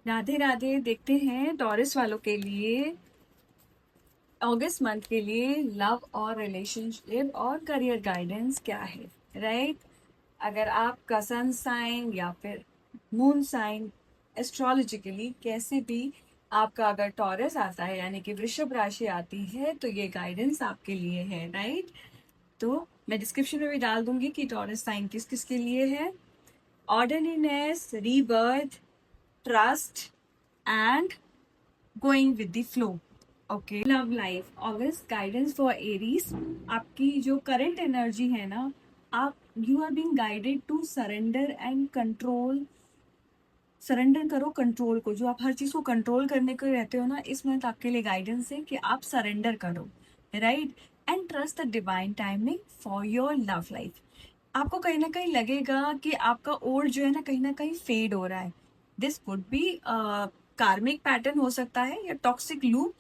राधे राधे। देखते हैं टॉरस वालों के लिए अगस्त मंथ के लिए लव और रिलेशनशिप और करियर गाइडेंस क्या है। राइट। अगर आपका सन साइन या फिर मून साइन एस्ट्रोलॉजिकली कैसे भी आपका अगर टॉरस आता है यानी कि वृषभ राशि आती है तो ये गाइडेंस आपके लिए है। राइट। तो मैं डिस्क्रिप्शन में भी डाल दूंगी कि टॉरस साइन किस किस के लिए है। Orderliness, rebirth, trust and going with the flow. Okay, love life August guidance for Aries. आपकी जो करंट एनर्जी है ना, आप you are being guided to surrender and control. Surrender करो कंट्रोल को, जो आप हर चीज को कंट्रोल करने को रहते हो ना, इस मंथ आपके लिए गाइडेंस है कि आप सरेंडर करो। Right. And trust the divine timing for your love life. आपको कहीं ना कहीं लगेगा कि आपका ओल्ड जो है ना कहीं फेड हो रहा है। दिस कुड बी कार्मिक पैटर्न हो सकता है या टॉक्सिक लूप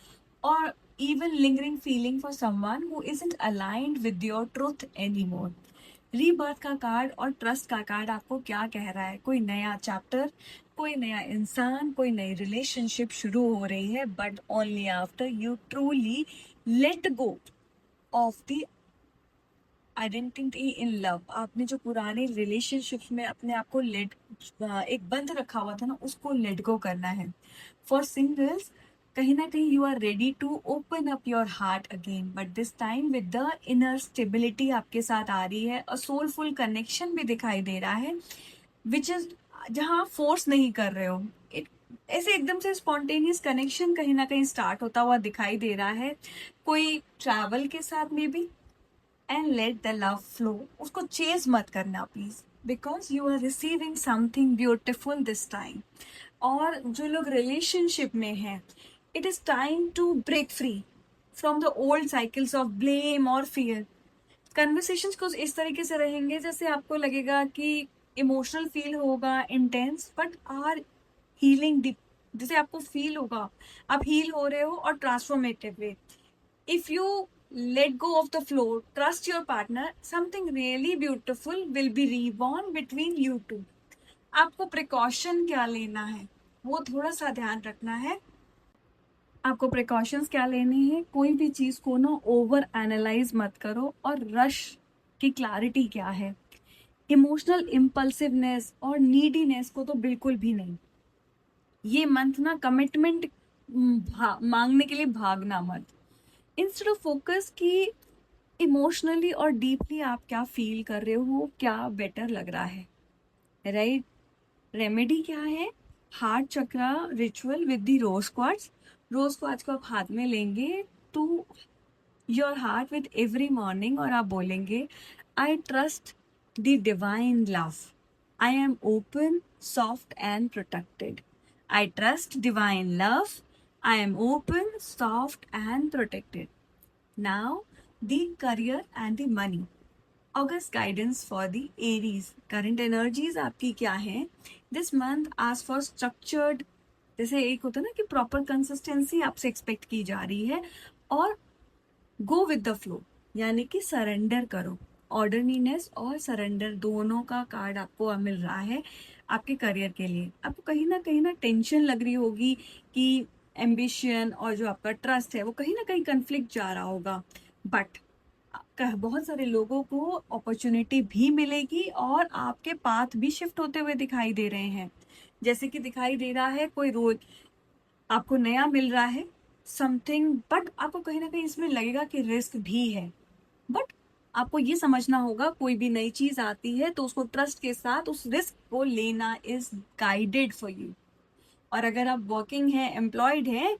और even lingering feeling for someone who isn't aligned with your truth anymore. Rebirth का कार्ड और ट्रस्ट का कार्ड आपको क्या कह रहा है? कोई नया चैप्टर, कोई नया इंसान, कोई नई रिलेशनशिप शुरू हो रही है, but only after you truly let go of the identity in love. आपने जो पुराने रिलेशनशिप्स में अपने आप को लेट एक बंध रखा हुआ था ना, उसको लेट गो करना है। फॉर सिंगल्स, कहीं ना कहीं you are ready to open up your heart again, but this time with the inner stability आपके साथ आ रही है। अ सोलफुल कनेक्शन भी दिखाई दे रहा है, विच इज जहाँ आप फोर्स नहीं कर रहे हो। It- ऐसे एकदम से स्पॉन्टेनियस कनेक्शन कहीं ना कहीं स्टार्ट होता हुआ दिखाई दे रहा है, कोई ट्रैवल के साथ में भी। And let the love flow. उसको चेज मत करना please, because you are receiving something beautiful this time. और जो लोग रिलेशनशिप में हैं, it is time to break free from the old cycles of blame और फियर। कन्वर्सेशंस कुछ इस तरीके से रहेंगे जैसे आपको लगेगा कि इमोशनल फील होगा intense, but are healing deep. जैसे आपको फील होगा आप हील हो रहे हो और transformative way. If you let go of the flow, trust your partner, something really beautiful will be reborn between you two. आपको प्रिकॉशन क्या लेना है वो थोड़ा सा ध्यान रखना है। आपको प्रिकॉशंस क्या लेनी है, कोई भी चीज को ना ओवर एनालाइज मत करो, और रश की क्लैरिटी क्या है। इमोशनल इम्पल्सिवनेस और नीडीनेस को तो बिल्कुल भी नहीं। ये मंथ ना कमिटमेंट मांगने के लिए भागना मत। इंस्टेड ऑफ फोकस की इमोशनली और डीपली आप क्या फील कर रहे हो, क्या बेटर लग रहा है। राइट। रेमेडी क्या है? Heart chakra ritual with the rose quartz. Rose quartz को आप हाथ में लेंगे to your heart with every morning, और आप बोलेंगे, I trust the divine love, I am open, soft and protected. I trust divine love, I am open, soft and protected. Now, the career and the money. August guidance for the Aries. Current energies आपकी क्या है? This month ask for structured, जैसे एक होता है ना कि proper consistency आपसे एक्सपेक्ट की जा रही है, और गो विद द फ्लो यानी कि सरेंडर करो। ऑर्डरलीनेस और सरेंडर दोनों का कार्ड आपको मिल रहा है आपके करियर के लिए। आपको कहीं ना टेंशन लग रही होगी कि एम्बिशन और जो आपका ट्रस्ट है वो कहीं ना कहीं कन्फ्लिक्ट जा रहा होगा, बट बहुत सारे लोगों को अपॉर्चुनिटी भी मिलेगी और आपके पाथ भी शिफ्ट होते हुए दिखाई दे रहे हैं। जैसे कि दिखाई दे रहा है कोई रोल आपको नया मिल रहा है समथिंग, बट आपको कहीं ना कहीं इसमें लगेगा कि रिस्क भी है। बट आपको ये समझना होगा, कोई भी नई चीज आती है तो उसको ट्रस्ट के साथ उस रिस्क को लेना इज गाइडेड फॉर यू। और अगर आप वर्किंग है, एम्प्लॉयड है,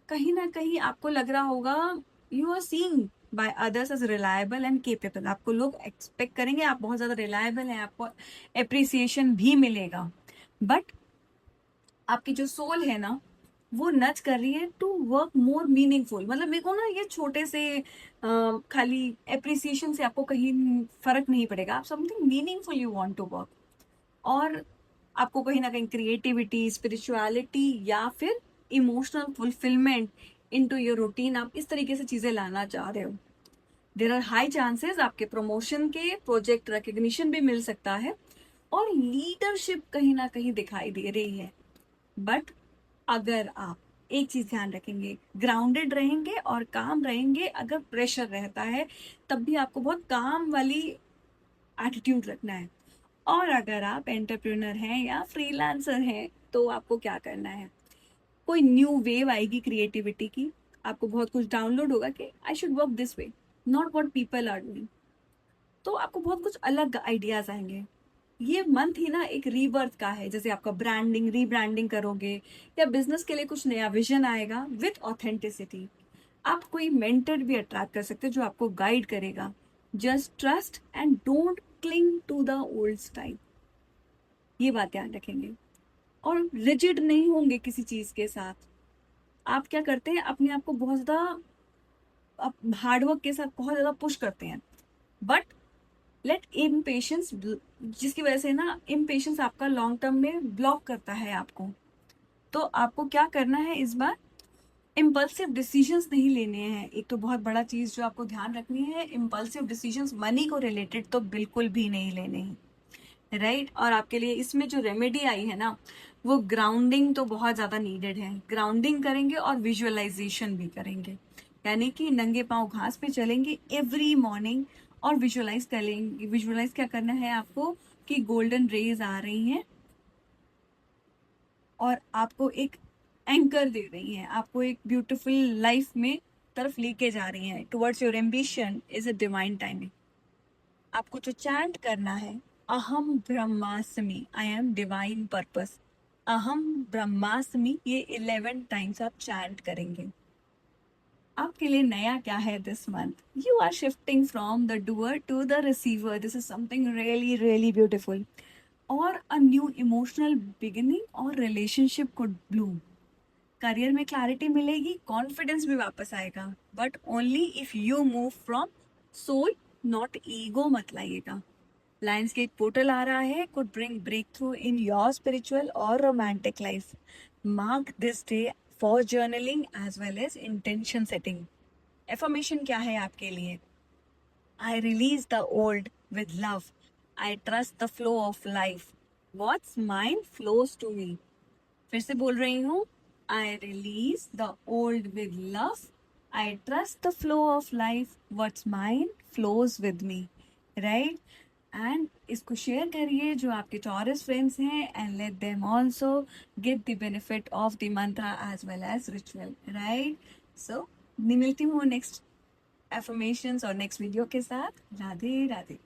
कहीं ना कहीं आपको लग रहा होगा you are seeing by others as reliable and capable. आपको लोग एक्सपेक्ट करेंगे आप बहुत ज्यादा रिलायबल हैं, आपको एप्रिसिएशन भी मिलेगा, बट आपकी जो सोल है ना वो नच कर रही है टू वर्क मोर मीनिंगफुल। मतलब मेरे को ना ये छोटे से खाली एप्रिसिएशन से आपको कहीं फर्क नहीं पड़ेगा। आप something meaningful you want to work, और आपको कहीं ना कहीं क्रिएटिविटी, स्पिरिचुअलिटी या फिर emotional fulfilment into your routine, आप इस तरीके से चीजें लाना चाह रहे हो। देर आर हाई चांसेस आपके प्रमोशन के, प्रोजेक्ट रिकग्निशन भी मिल सकता है, और लीडरशिप कहीं ना कहीं दिखाई दे रही है। बट अगर आप एक चीज ध्यान रखेंगे, ग्राउंडेड रहेंगे और काम रहेंगे, अगर प्रेशर रहता है तब भी आपको बहुत काम वाली एटीट्यूड रखना है। और अगर आप एंटरप्रेन्योर हैं या फ्रीलांसर हैं तो आपको क्या करना है, कोई न्यू वेव आएगी क्रिएटिविटी की, आपको बहुत कुछ डाउनलोड होगा कि I should work this way, not what people are doing. तो आपको बहुत कुछ अलग आइडियाज आएंगे। ये मंथ ही ना एक रीबर्थ का है, जैसे आपका ब्रांडिंग रीब्रांडिंग करोगे या बिजनेस के लिए कुछ नया विजन आएगा विथ ऑथेंटिसिटी। आप कोई मेंटर भी अट्रैक्ट कर सकते हो जो आपको गाइड करेगा। Just trust and don't cling to the old style, ये बात ध्यान रखेंगे। और रिजिड नहीं होंगे किसी चीज के साथ। आप क्या करते हैं, अपने आप को बहुत ज्यादा हार्डवर्क के साथ बहुत ज्यादा पुश करते हैं, बट लेट इम्पेशंस, जिसकी वजह से ना इम्पेशंस आपका लॉन्ग टर्म में ब्लॉक करता है आपको। तो आपको क्या करना है इस बार, इम्पल्सिव डिसीजंस नहीं लेने हैं। एक तो बहुत बड़ा चीज जो आपको ध्यान रखनी है, इम्पल्सिव डिसीजंस मनी को रिलेटेड तो बिल्कुल भी नहीं लेने हैं, राइट। और आपके लिए इसमें जो रेमेडी आई है ना, वो ग्राउंडिंग तो बहुत ज़्यादा नीडेड है। ग्राउंडिंग करेंगे और विजुअलाइजेशन भी करेंगे, यानी कि नंगे पांव घास पे चलेंगे एवरी मॉर्निंग और विजुअलाइज करेंगे। विजुअलाइज क्या करना है आपको, कि गोल्डन रेज आ रही हैं और आपको एक एंकर दे रही हैं, आपको एक ब्यूटीफुल लाइफ में तरफ लेके जा रही हैं, towards your ambition is a divine timing. आपको जो चैंट करना है, अहम ब्रह्मास्मि, आई एम डिवाइन पर्पस, अहम ब्रह्मास्मि, ये 11 टाइम्स आप चैंट करेंगे। आपके लिए नया क्या है this month, you are shifting from the doer to the receiver, this is something really really beautiful. और अ न्यू इमोशनल बिगिनिंग और रिलेशनशिप कुड ब्लूम। करियर में क्लैरिटी मिलेगी, कॉन्फिडेंस भी वापस आएगा, but only if you move from soul, not ego मत लाइएगा। Lions gate portal आ रहा है, could bring breakthrough in your spiritual or romantic life. Mark this day for journaling as well as intention setting. Affirmation क्या है आपके लिए, I release the old with love. I trust the flow of life. What's mine flows to me. फिर से बोल रही हूँ, I release the old with love. I trust the flow of life. What's mine flows with me. Right? And इसको share करिए जो आपके Taurus friends हैं, and let them also get the benefit of the mantra as well as ritual, right. So मिलती हूँ next affirmations और next video के साथ। राधे राधे।